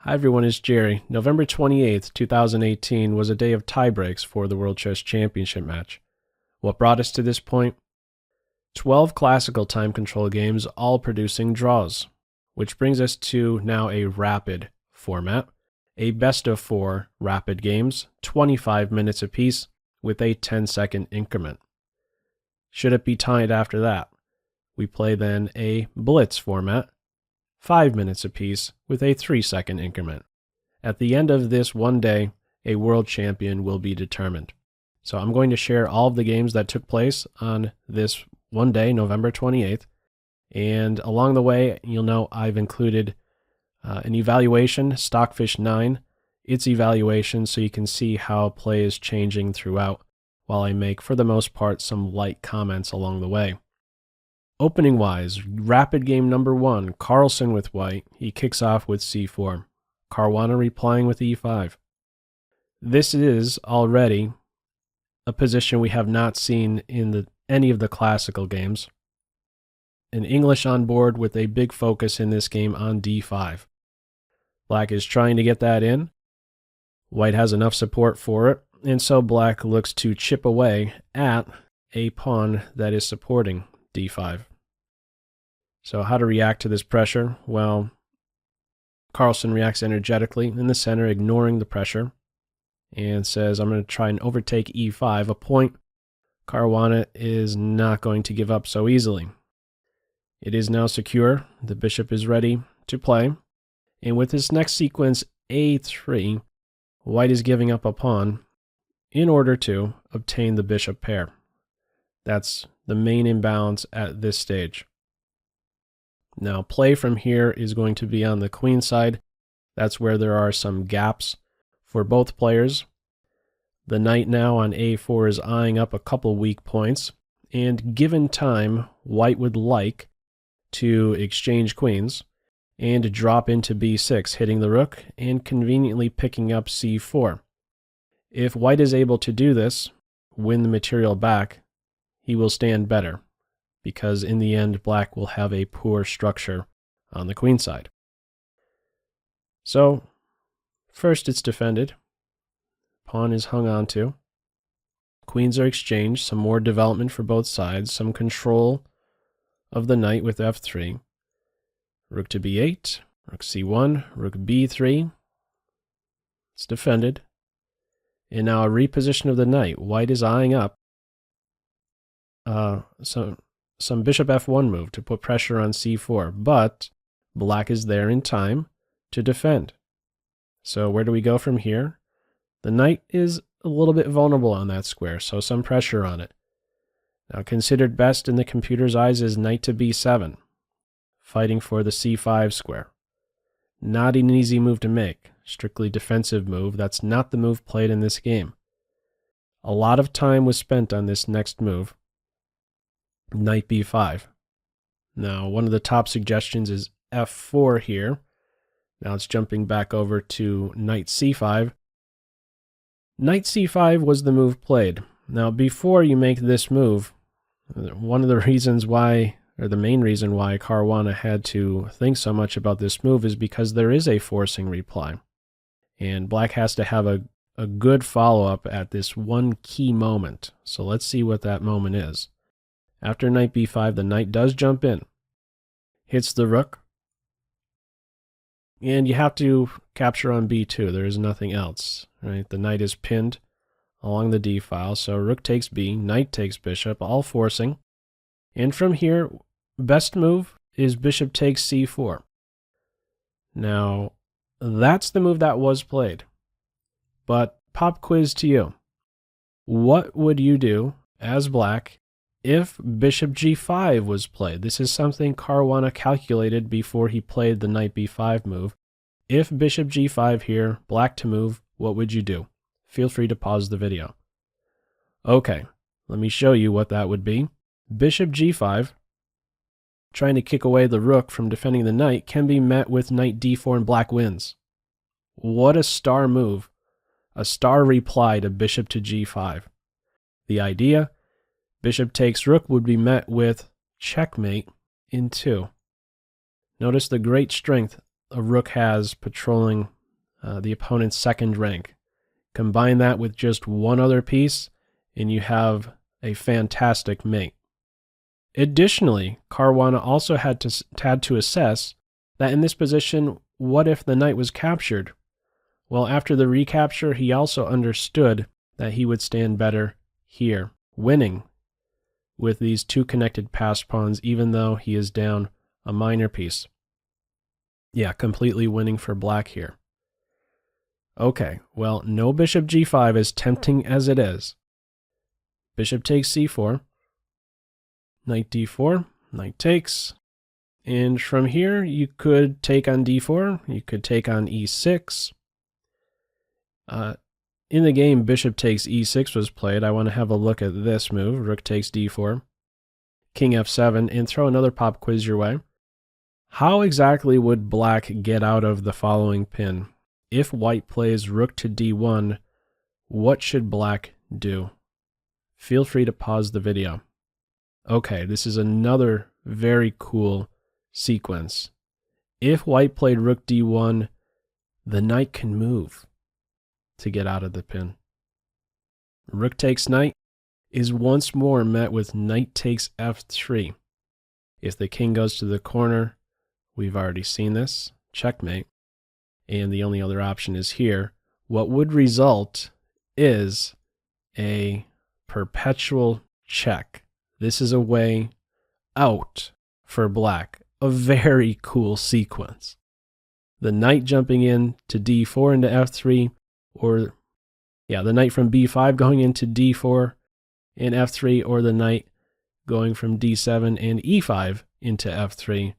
Hi everyone, it's Jerry. November 28th, 2018 was a day of tiebreaks for the World Chess Championship match. What brought us to this point? 12 classical time control games all producing draws, which brings us to now a rapid format, a best of 4 rapid games, 25 minutes apiece with a 10-second increment. Should it be tied after that, we play then a blitz format, 5 minutes apiece with a 3-second increment. At the end of this one day, a world champion will be determined. So I'm going to share all of the games that took place on this one day, November 28th. And along the way, you'll know I've included an evaluation, Stockfish 9, its evaluation, so you can see how play is changing throughout, while I make, for the most part, some light comments along the way. Opening-wise, rapid game number 1, Carlsen with white. He kicks off with c4. Caruana replying with e5. This is already a position we have not seen in any of the classical games. An English on board with a big focus in this game on d5. Black is trying to get that in. White has enough support for it, and so Black looks to chip away at a pawn that is supporting d5. So how to react to this pressure? Well, Carlsen reacts energetically in the center, ignoring the pressure, and says, I'm going to try and overtake e5, a point Caruana is not going to give up so easily. It is now secure. The bishop is ready to play. And with this next sequence, a3, white is giving up a pawn in order to obtain the bishop pair. That's the main imbalance at this stage. Now, play from here is going to be on the queen side. That's where there are some gaps for both players. The knight now on a4 is eyeing up a couple weak points, and given time, white would like to exchange queens and drop into b6, hitting the rook and conveniently picking up c4. If white is able to do this, win the material back, he will stand better, because in the end, black will have a poor structure on the queen side. So, first it's defended. Pawn is hung onto. Queens are exchanged, some more development for both sides, some control of the knight with f3. Rook to b8, rook c1, rook b3. It's defended. And now a reposition of the knight. White is eyeing up some bishop f1 move to put pressure on c4, but black is there in time to defend. So where do we go from here? The knight is a little bit vulnerable on that square, so some pressure on it. Now considered best in the computer's eyes is knight to b7, fighting for the c5 square. Not an easy move to make, strictly defensive move. That's not the move played in this game. A lot of time was spent on this next move, knight b5. Now, one of the top suggestions is f4 here. Now it's jumping back over to knight c5. Knight c5 was the move played. Now, before you make this move, one of the reasons why, or the main reason why Caruana had to think so much about this move is because there is a forcing reply. And black has to have a good follow-up at this one key moment. So let's see what that moment is. After knight b5, the knight does jump in, hits the rook, and you have to capture on b2. There is nothing else, right? The knight is pinned along the d file, so rook takes b, knight takes bishop, all forcing. And from here, best move is bishop takes c4. Now, that's the move that was played. But pop quiz to you. What would you do as black if bishop g5 was played? This is something Caruana calculated before he played the knight b5 move. If bishop g5 here, black to move, what would you do? Feel free to pause the video. Okay, let me show you what that would be. Bishop g5, trying to kick away the rook from defending the knight, can be met with knight d4 and black wins. What a star move. A star reply to bishop to g5. The idea, bishop takes rook, would be met with checkmate in 2. Notice the great strength a rook has patrolling the opponent's second rank. Combine that with just one other piece, and you have a fantastic mate. Additionally, Caruana also had to assess that in this position, what if the knight was captured? Well, after the recapture, he also understood that he would stand better here, winning with these two connected passed pawns, even though he is down a minor piece. Yeah, completely winning for black here. Okay, well, no bishop g5, as tempting as it is. Bishop takes c4. Knight d4, knight takes. And from here, you could take on d4, you could take on e6. In the game, bishop takes e6 was played. I want to have a look at this move. Rook takes d4, king f7, and throw another pop quiz your way. How exactly would black get out of the following pin? If white plays rook to d1, what should black do? Feel free to pause the video. Okay, this is another very cool sequence. If white played rook d1, the knight can move to get out of the pin. Rook takes knight is once more met with knight takes f3. If the king goes to the corner, we've already seen this, checkmate. And the only other option is here. What would result is a perpetual check. This is a way out for black. A very cool sequence. The knight jumping in to d4 into f3, or the knight from b5 going into d4 and f3, or the knight going from d7 and e5 into f3.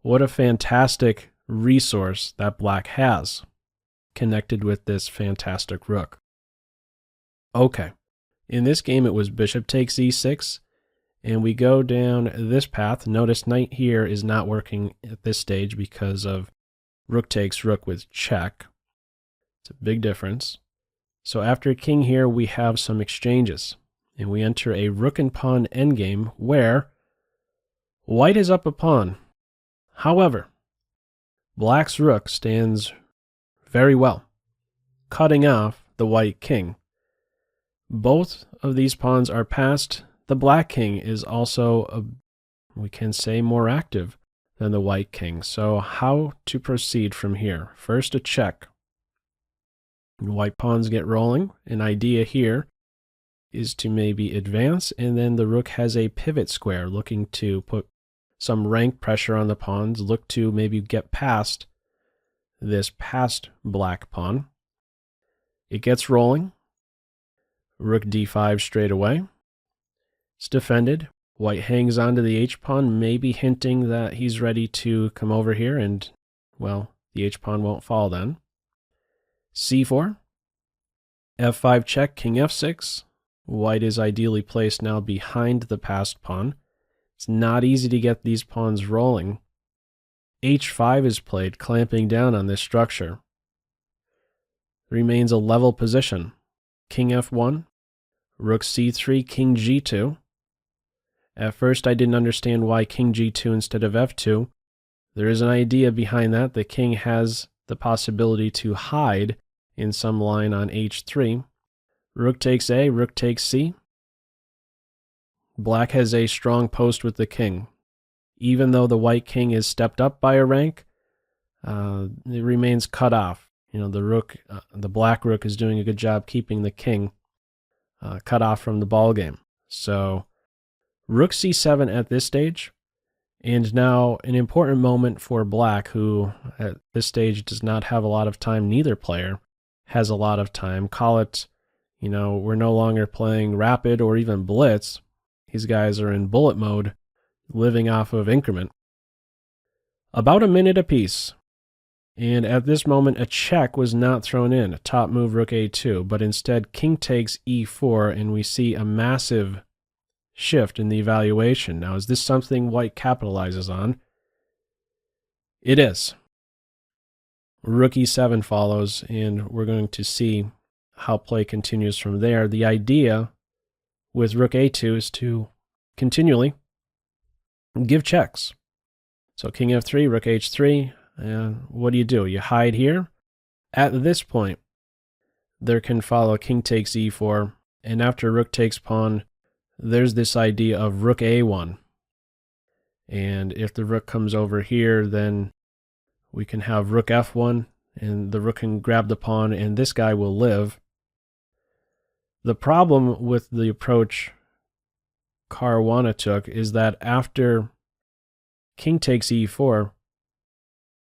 What a fantastic resource that black has connected with this fantastic rook. Okay, in this game it was bishop takes e6, and we go down this path. Notice knight here is not working at this stage because of rook takes rook with check. It's a big difference. So after king here, we have some exchanges, and we enter a rook and pawn endgame where white is up a pawn. However, black's rook stands very well, cutting off the white king. Both of these pawns are passed. The black king is also, we can say, more active than the white king. So how to proceed from here? First, a check. White pawns get rolling. An idea here is to maybe advance, and then the rook has a pivot square, looking to put some rank pressure on the pawns, look to maybe get past this passed black pawn. It gets rolling. Rook d5 straight away. It's defended. White hangs on to the h-pawn, maybe hinting that he's ready to come over here, and, well, the h-pawn won't fall then. c4. f5 check, king f6. White is ideally placed now behind the passed pawn. It's not easy to get these pawns rolling. h5 is played, clamping down on this structure. Remains a level position. King f1, rook c3, king g2. At first I didn't understand why king g2 instead of f2. There is an idea behind that. The king has the possibility to hide in some line on h3. Rook takes a, rook takes c. Black has a strong post with the king. Even though the white king is stepped up by a rank, it remains cut off. You know, the black rook is doing a good job keeping the king cut off from the ball game. So rook c7 at this stage, and now an important moment for black, who at this stage does not have a lot of time. Neither player has a lot of time. Call it, you know, we're no longer playing rapid or even blitz. These guys are in bullet mode, living off of increment. About a minute apiece. And at this moment, a check was not thrown in, a top move rook a2, but instead king takes e4, and we see a massive shift in the evaluation. Now, is this something white capitalizes on? It is. Rook e7 follows, and we're going to see how play continues from there. The idea with rook a2 is to continually give checks. So king f3, rook h3, what do? You hide here. At this point, there can follow king takes e4, and after rook takes pawn, there's this idea of rook a1. And if the rook comes over here, then we can have rook f1, and the rook can grab the pawn, and this guy will live. The problem with the approach Caruana took is that after king takes e4,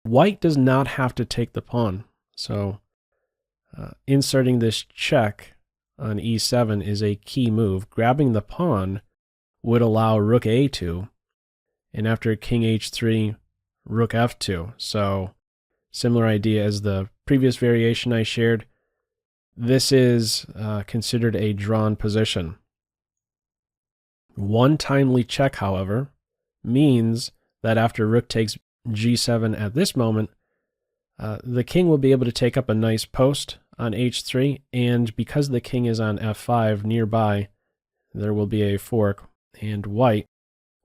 white does not have to take the pawn. So inserting this check on e7 is a key move. Grabbing the pawn would allow rook a2, and after king h3, rook f2. So similar idea as the previous variation I shared. This is considered a drawn position. One timely check, however, means that after rook takes g7 at this moment, the king will be able to take up a nice post on h3, and because the king is on f5 nearby, there will be a fork, and white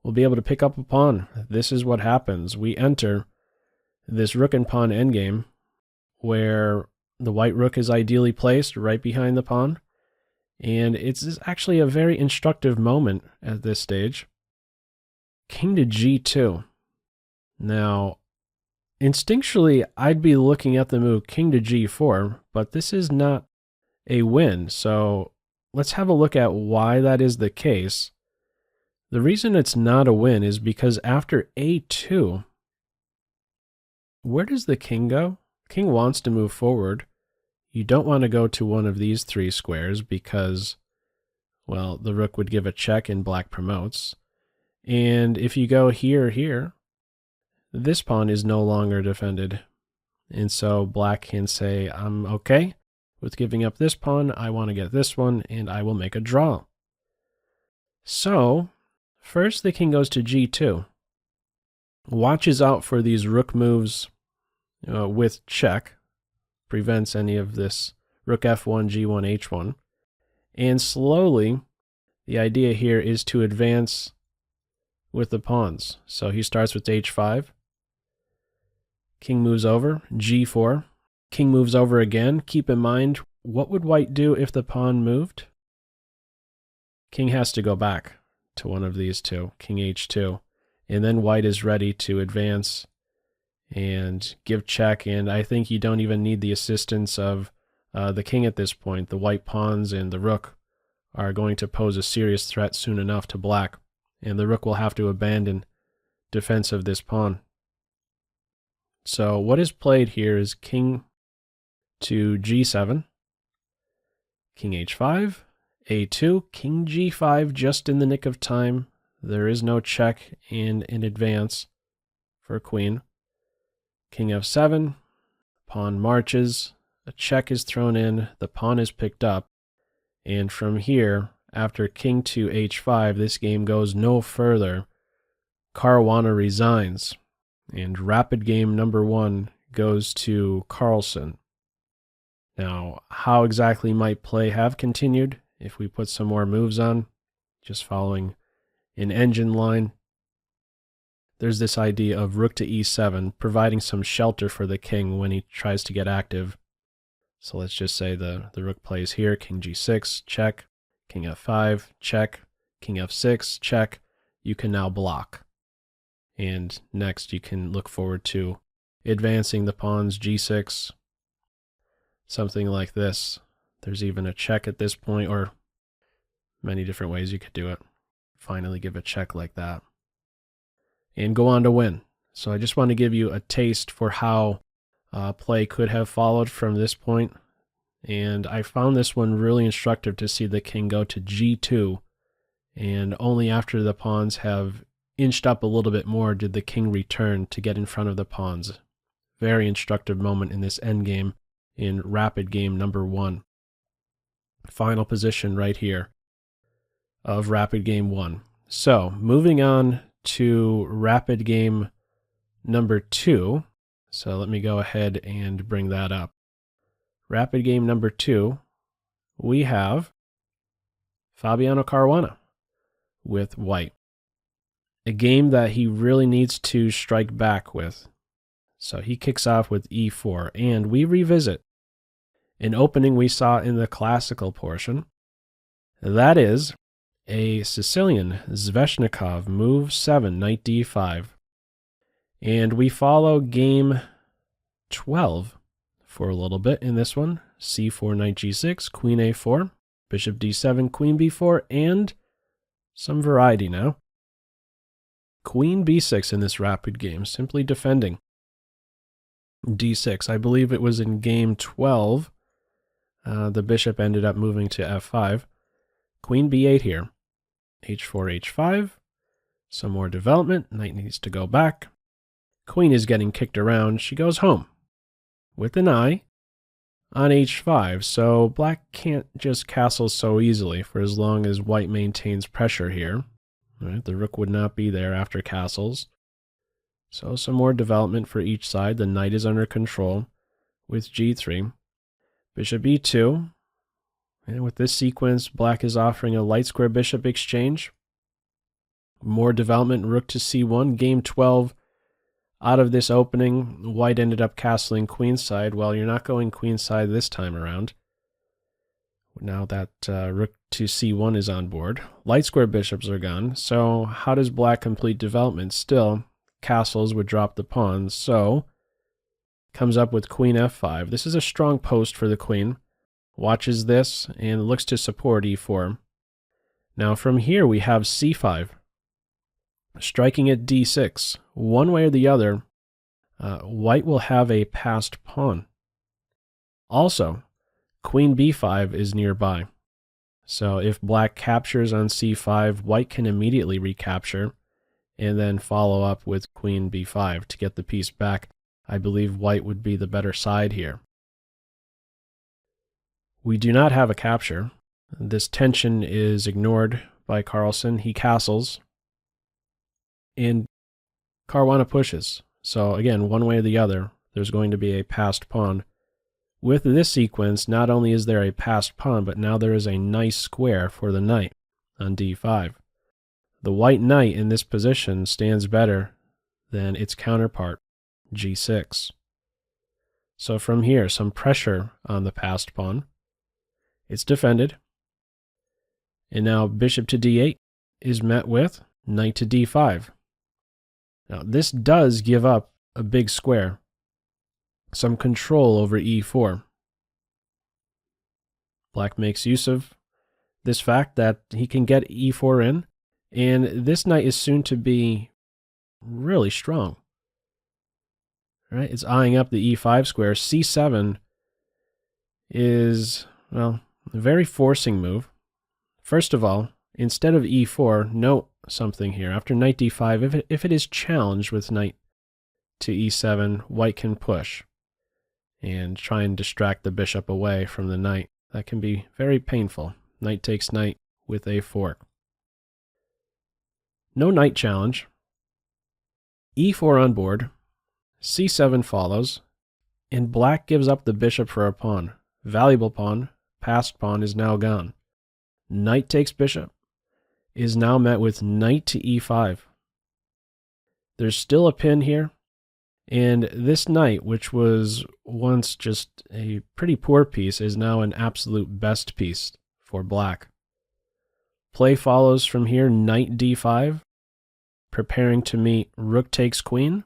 will be able to pick up a pawn. This is what happens. We enter this rook and pawn endgame, where the white rook is ideally placed right behind the pawn, and it's actually a very instructive moment at this stage. King to g2. Now, instinctually, I'd be looking at the move king to g4, but this is not a win, so let's have a look at why that is the case. The reason it's not a win is because after a2, where does the king go? King wants to move forward. You don't want to go to one of these three squares because, well, the rook would give a check and black promotes. And if you go here, this pawn is no longer defended. And so black can say, I'm okay with giving up this pawn. I want to get this one, and I will make a draw. So first the king goes to g2. Watches out for these rook moves with check. Prevents any of this rook f1, g1, h1. And slowly, the idea here is to advance with the pawns. So he starts with h5. King moves over, g4. King moves over again. Keep in mind, what would white do if the pawn moved? King has to go back to one of these two, king h2. And then white is ready to advance and give check, and I think you don't even need the assistance of the king at this point. The white pawns and the rook are going to pose a serious threat soon enough to black, and the rook will have to abandon defense of this pawn. So what is played here is king to g7, king h5, a2, king g5 just in the nick of time. There is no check and an advance for queen. King f7, pawn marches, a check is thrown in, the pawn is picked up, and from here, after king to h5, this game goes no further. Caruana resigns, and rapid game number 1 goes to Carlsen. Now, how exactly might play have continued if we put some more moves on, just following an engine line? There's this idea of rook to e7, providing some shelter for the king when he tries to get active. So let's just say the rook plays here, king g6, check, king f5, check, king f6, check. You can now block. And next you can look forward to advancing the pawns g6, something like this. There's even a check at this point, or many different ways you could do it. Finally give a check like that, and go on to win. So I just want to give you a taste for how play could have followed from this point. And I found this one really instructive to see the king go to g2, and only after the pawns have inched up a little bit more did the king return to get in front of the pawns. Very instructive moment in this endgame in rapid game number 1. Final position right here of rapid game 1. So moving on to rapid game number 2. So let me go ahead and bring that up. Rapid game number 2, we have Fabiano Caruana with white. A game that he really needs to strike back with. So he kicks off with e4, and we revisit an opening we saw in the classical portion. That is a Sicilian Sveshnikov move 7, knight d5. And we follow game 12 for a little bit in this one. c4, knight g6, queen a4, bishop d7, queen b4, and some variety now. Queen b6 in this rapid game, simply defending. d6, I believe it was in game 12. The bishop ended up moving to f5. Queen b8 here. h4, h5. Some more development. Knight needs to go back. Queen is getting kicked around. She goes home with an eye on h5. So black can't just castle so easily for as long as white maintains pressure here. Right? The rook would not be there after castles. So some more development for each side. The knight is under control with g3. Bishop e2. And with this sequence, black is offering a light square bishop exchange. More development, rook to c1. Game 12, out of this opening, white ended up castling queenside. Well, you're not going queenside this time around. Now that rook to c1 is on board. Light square bishops are gone. So how does black complete development? Still, castles would drop the pawns. So comes up with queen f5. This is a strong post for the queen. Watches this and looks to support e4. Now from here we have c5. Striking at d6. One way or the other, white will have a passed pawn. Also, queen b5 is nearby. So if black captures on c5, white can immediately recapture and then follow up with queen b5 to get the piece back. I believe white would be the better side here. We do not have a capture. This tension is ignored by Carlsen. He castles. And Caruana pushes. So again, one way or the other, there's going to be a passed pawn. With this sequence, not only is there a passed pawn, but now there is a nice square for the knight on d5. The white knight in this position stands better than its counterpart, g6. So from here, some pressure on the passed pawn. It's defended. And now bishop to d8 is met with knight to d5. Now this does give up a big square, some control over e4. Black makes use of this fact that he can get e4 in, and this knight is soon to be really strong. Right? It's eyeing up the e5 square. c7 is, well, a very forcing move. First of all, instead of e4, note something here. After knight d5, if it is challenged with knight to e7, white can push and try and distract the bishop away from the knight. That can be very painful. Knight takes knight with a fork. No knight challenge. e4 on board. c7 follows. And black gives up the bishop for a pawn. Valuable pawn. Passed pawn is now gone. Knight takes bishop is now met with knight to e5. There's still a pin here. And this knight, which was once just a pretty poor piece, is now an absolute best piece for black. Play follows from here, knight d5, preparing to meet rook takes queen,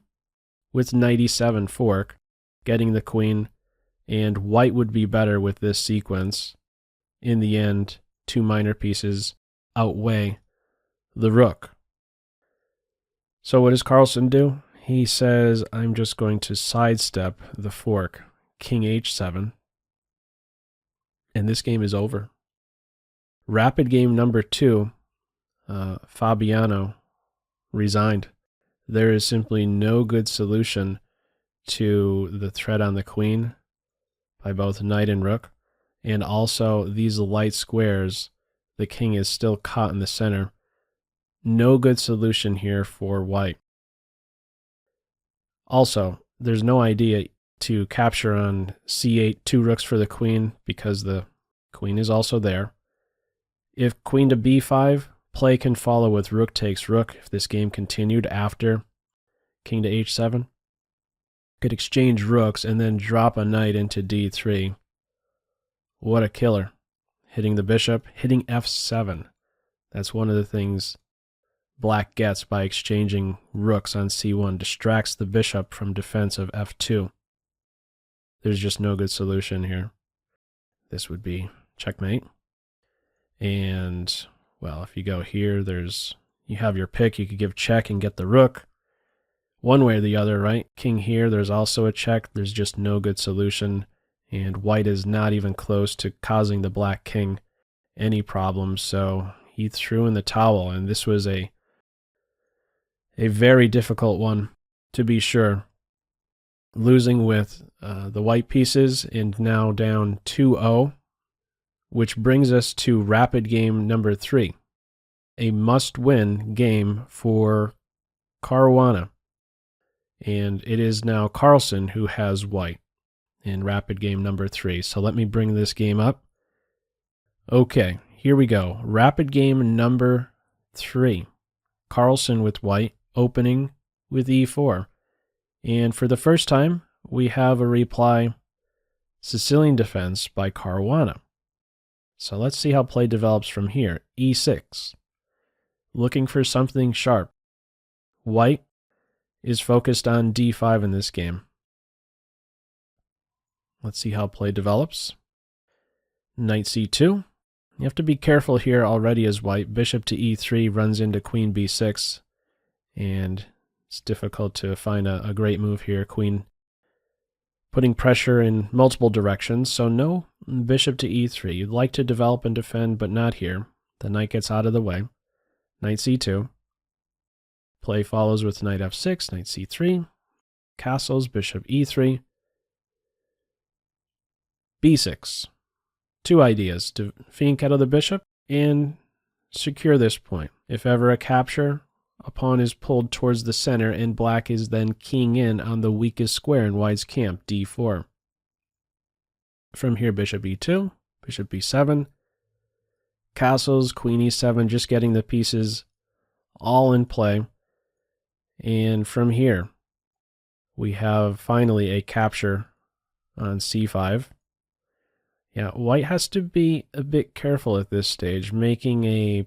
with knight e7 fork, getting the queen, and white would be better with this sequence. In the end, two minor pieces outweigh the rook. So what does Carlsen do? He says, I'm just going to sidestep the fork, king h7, and this game is over. Rapid game number 2, Fabiano resigned. There is simply no good solution to the threat on the queen by both knight and rook, and also these light squares, the king is still caught in the center. No good solution here for white. Also, there's no idea to capture on c8, 2 rooks for the queen, because the queen is also there. If queen to b5, play can follow with rook takes rook if this game continued after king to h7. could exchange rooks and then drop a knight into d3. What a killer. Hitting the bishop, hitting f7. That's one of the things black gets by exchanging rooks on c1. Distracts the bishop from defense of f2. There's just no good solution here. This would be checkmate. And, well, if you go here, you have your pick. You could give check and get the rook. One way or the other, right? King here, there's also a check. There's just no good solution. And white is not even close to causing the black king any problems. So he threw in the towel, and this was a very difficult one, to be sure. Losing with the white pieces and now down 2-0, which brings us to rapid game number 3. A must-win game for Caruana. And it is now Carlsen who has white in rapid game number 3. So let me bring this game up. Okay, here we go. Rapid game number 3. Carlsen with white, opening with e4. And for the first time, we have a reply Sicilian defense by Caruana. So let's see how play develops from here. e6. Looking for something sharp. White is focused on d5 in this game. Let's see how play develops. Knight c2. You have to be careful here already as white. Bishop to e3 runs into queen b6. And it's difficult to find a great move here. Queen putting pressure in multiple directions. So no bishop to e3. You'd like to develop and defend, but not here. The knight gets out of the way. Knight c2. Play follows with knight f6, knight c3. Castles, bishop e3. b6. Two ideas. To fianchetto the bishop and secure this point. If ever a capture, a pawn is pulled towards the center and black is then keying in on the weakest square in white's camp, d4. From here, bishop e2, bishop b7. Castles, queen e7, just getting the pieces all in play. And from here, we have finally a capture on c5. Yeah, white has to be a bit careful at this stage, making a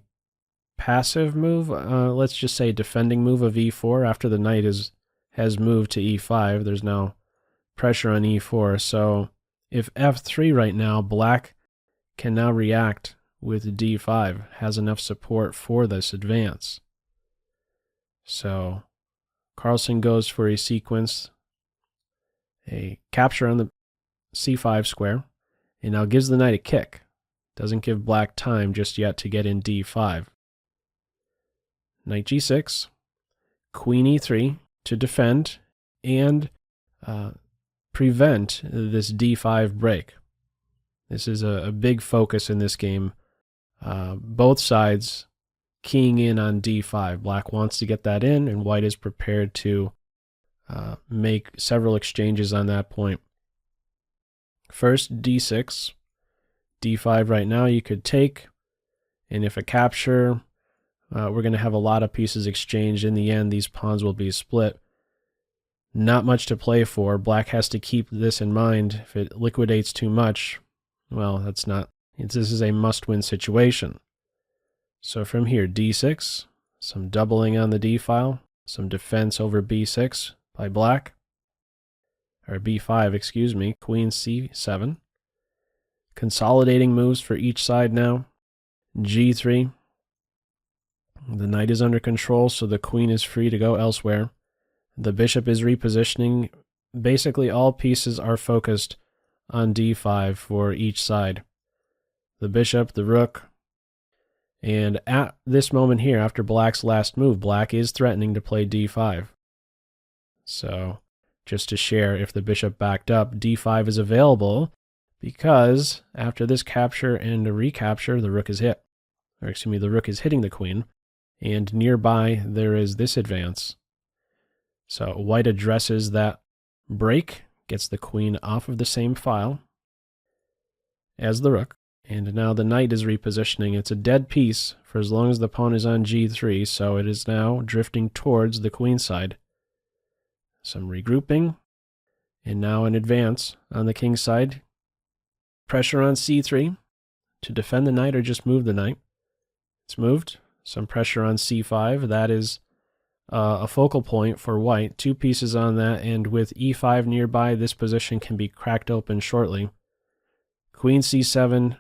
passive move, let's just say defending move of e4 after the knight has moved to e5. There's now pressure on e4. So if f3 right now, black can now react with d5, has enough support for this advance. So Carlsen goes for a sequence, a capture on the c5 square, and now gives the knight a kick. Doesn't give black time just yet to get in d5. Knight g6, queen e3 to defend and prevent this d5 break. This is a big focus in this game. Both sides keying in on d5. Black wants to get that in, and white is prepared to make several exchanges on that point. First, d6. d5 right now you could take, and if a capture, we're going to have a lot of pieces exchanged. In the end, these pawns will be split. Not much to play for. Black has to keep this in mind. If it liquidates too much, well, this is a must-win situation. So from here, d6, some doubling on the d file, some defense over b6 by black, or b5, excuse me, queen c7. Consolidating moves for each side now. g3. The knight is under control, so the queen is free to go elsewhere. The bishop is repositioning. Basically, all pieces are focused on d5 for each side. The bishop, the rook, and at this moment here, after black's last move, black is threatening to play d5. So, just to share, if the bishop backed up, d5 is available because after this capture and a recapture, the rook is hit. Or excuse me, the rook is hitting the queen. And nearby, there is this advance. So white addresses that break, gets the queen off of the same file as the rook. And now the knight is repositioning. It's a dead piece for as long as the pawn is on g3, so it is now drifting towards the queen side. Some regrouping. And now an advance on the king side. Pressure on c3 to defend the knight or just move the knight. It's moved. Some pressure on c5. That is a focal point for white. 2 pieces on that, and with e5 nearby, this position can be cracked open shortly. Queen c7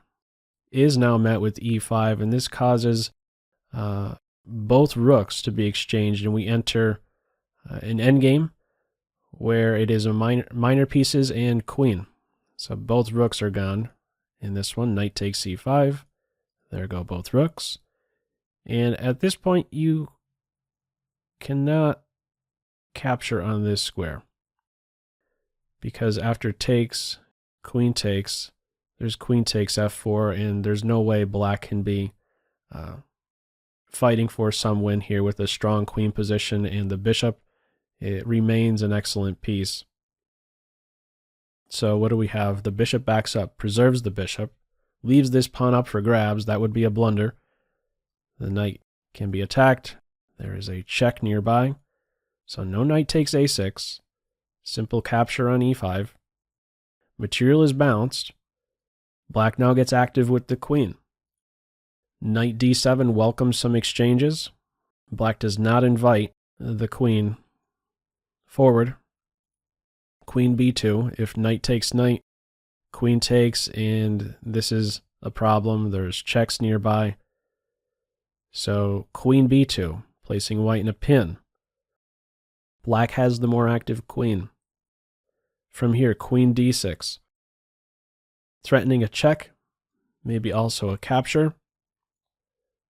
is now met with e5, and this causes both rooks to be exchanged, and we enter an endgame where it is a minor pieces and queen. So both rooks are gone in this one. Knight takes c5. There go both rooks. And at this point, you cannot capture on this square, because after takes, queen takes, there's queen takes f4, and there's no way black can be fighting for some win here with a strong queen position and the bishop. It remains an excellent piece. So what do we have? The bishop backs up, preserves the bishop, leaves this pawn up for grabs. That would be a blunder. The knight can be attacked. There is a check nearby. So no knight takes a6. Simple capture on e5. Material is bounced. Black now gets active with the queen. Knight d7 welcomes some exchanges. Black does not invite the queen forward. Queen b2. If knight takes knight, queen takes, and this is a problem. There's checks nearby. So queen b2, placing white in a pin. Black has the more active queen. From here, queen d6. Threatening a check, maybe also a capture.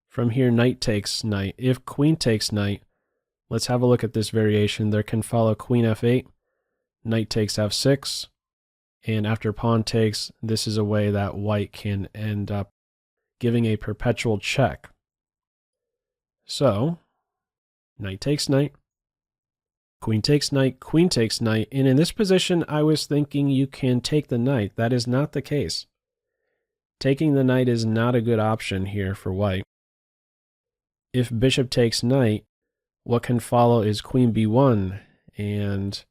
From here, knight takes knight. If queen takes knight, let's have a look at this variation. There can follow queen f8, knight takes f6, and after pawn takes, this is a way that white can end up giving a perpetual check. So, knight takes knight, queen takes knight, queen takes knight, and in this position I was thinking you can take the knight. That is not the case. Taking the knight is not a good option here for white. If bishop takes knight, what can follow is queen b1, and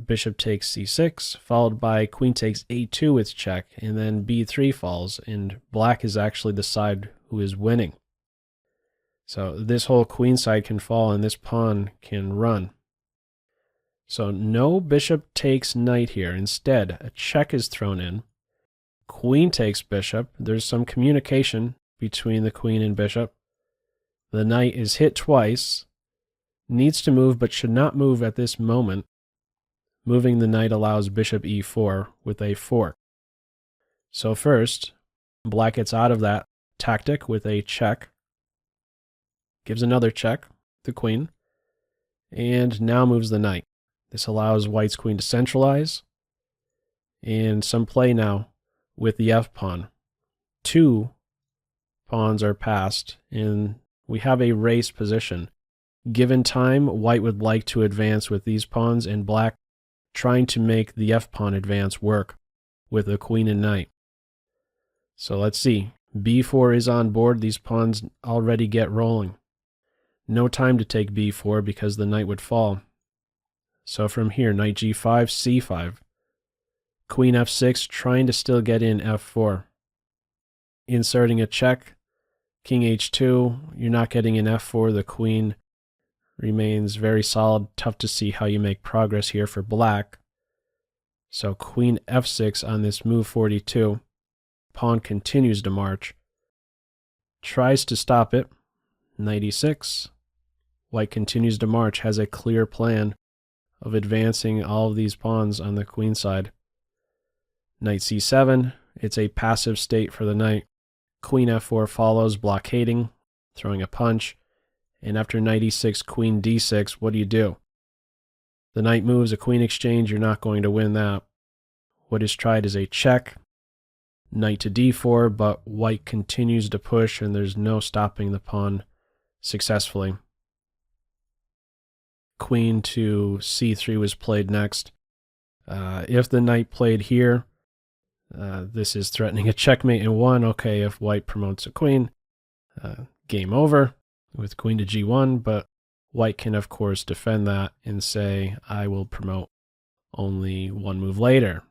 bishop takes c6, followed by queen takes a2 with check, and then b3 falls, and black is actually the side who is winning. So this whole queen side can fall, and this pawn can run. So no bishop takes knight here. Instead, a check is thrown in. Queen takes bishop. There's some communication between the queen and bishop. The knight is hit twice, needs to move but should not move at this moment. Moving the knight allows bishop e4 with a fork. So first, black gets out of that tactic with a check, gives another check, the queen, and now moves the knight. This allows white's queen to centralize, and some play now with the f-pawn. 2 pawns are passed, and we have a race position. Given time, white would like to advance with these pawns, and black trying to make the f-pawn advance work with the queen and knight. So let's see. b4 is on board. These pawns already get rolling. No time to take b4 because the knight would fall. So from here, knight g5, c5. Queen f6, trying to still get in f4. Inserting a check. King h2, you're not getting an f4. The queen remains very solid. Tough to see how you make progress here for black. So queen f6 on this move 42. Pawn continues to march. Tries to stop it. Knight e6. White continues to march, has a clear plan of advancing all of these pawns on the queen side. Knight c7. It's a passive state for the knight. Queen f4 follows, blockading, throwing a punch. And after knight e6, queen d6, what do? The knight moves, a queen exchange, you're not going to win that. What is tried is a check. Knight to d4, but white continues to push, and there's no stopping the pawn successfully. Queen to c3 was played next. If the knight played here, this is threatening a checkmate in 1. Okay, if white promotes a queen, game over with queen to g1, but white can, of course, defend that and say, I will promote only one move later.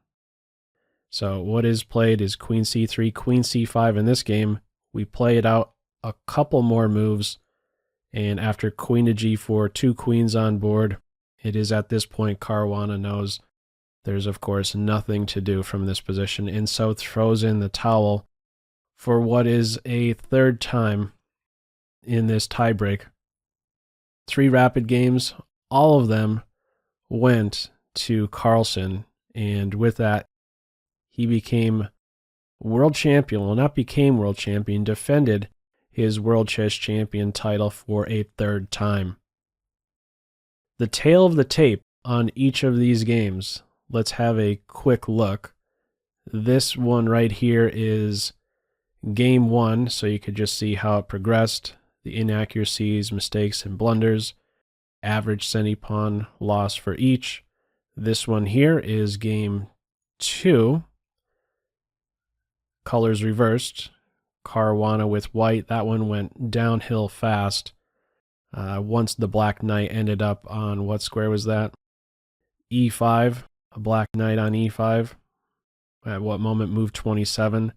So what is played is queen c3, queen c5 in this game. We play it out a couple more moves, and after queen to g4, 2 queens on board, it is at this point Caruana knows there's of course nothing to do from this position, and so throws in the towel for what is a third time in this tiebreak. 3 rapid games, all of them went to Carlsen, and with that, he became world champion. Well, not became world champion, defended his world chess champion title for a third time. The tail of the tape on each of these games, let's have a quick look. This one right here is game 1, so you could just see how it progressed, the inaccuracies, mistakes, and blunders, average centi-pawn loss for each. This one here is game 2. Colors reversed. Caruana with white. That one went downhill fast. Once the black knight ended up on, what square was that? E5. A black knight on E5. At what moment? Move 27.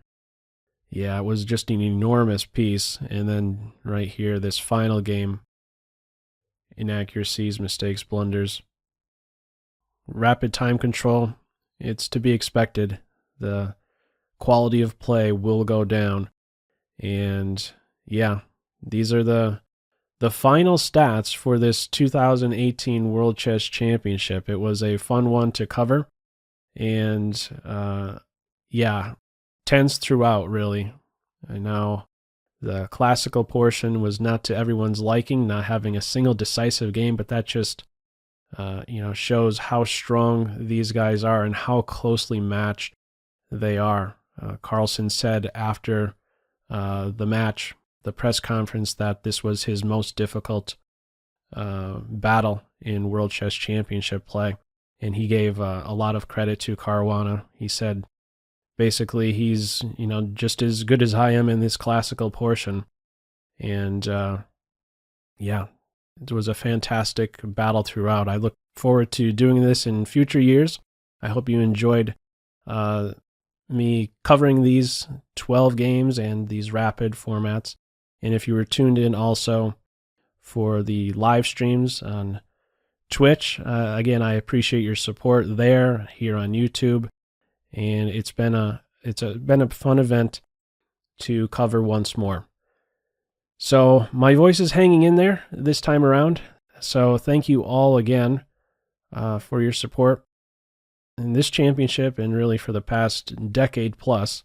Yeah, it was just an enormous piece. And then right here, this final game. Inaccuracies, mistakes, blunders. Rapid time control. It's to be expected. The quality of play will go down. And yeah, these are the final stats for this 2018 World Chess Championship. It was a fun one to cover, and yeah, tense throughout, really. I know the classical portion was not to everyone's liking, not having a single decisive game, but that just shows how strong these guys are and how closely matched they are. Carlsen said after the match, the press conference, that this was his most difficult battle in World Chess Championship play, and he gave a lot of credit to Caruana. He said basically he's just as good as I am in this classical portion, and yeah, it was a fantastic battle throughout. I look forward to doing this in future years. I hope you enjoyed me covering these 12 games and these rapid formats. And if you were tuned in also for the live streams on Twitch, again, I appreciate your support there, here on YouTube. And it's been a fun event to cover once more. So my voice is hanging in there this time around. So thank you all again for your support in this championship, and really for the past decade plus.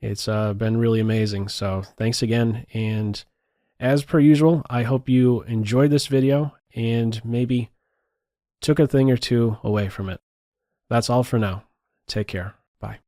It's been really amazing. So thanks again. And as per usual, I hope you enjoyed this video and maybe took a thing or two away from it. That's all for now. Take care. Bye.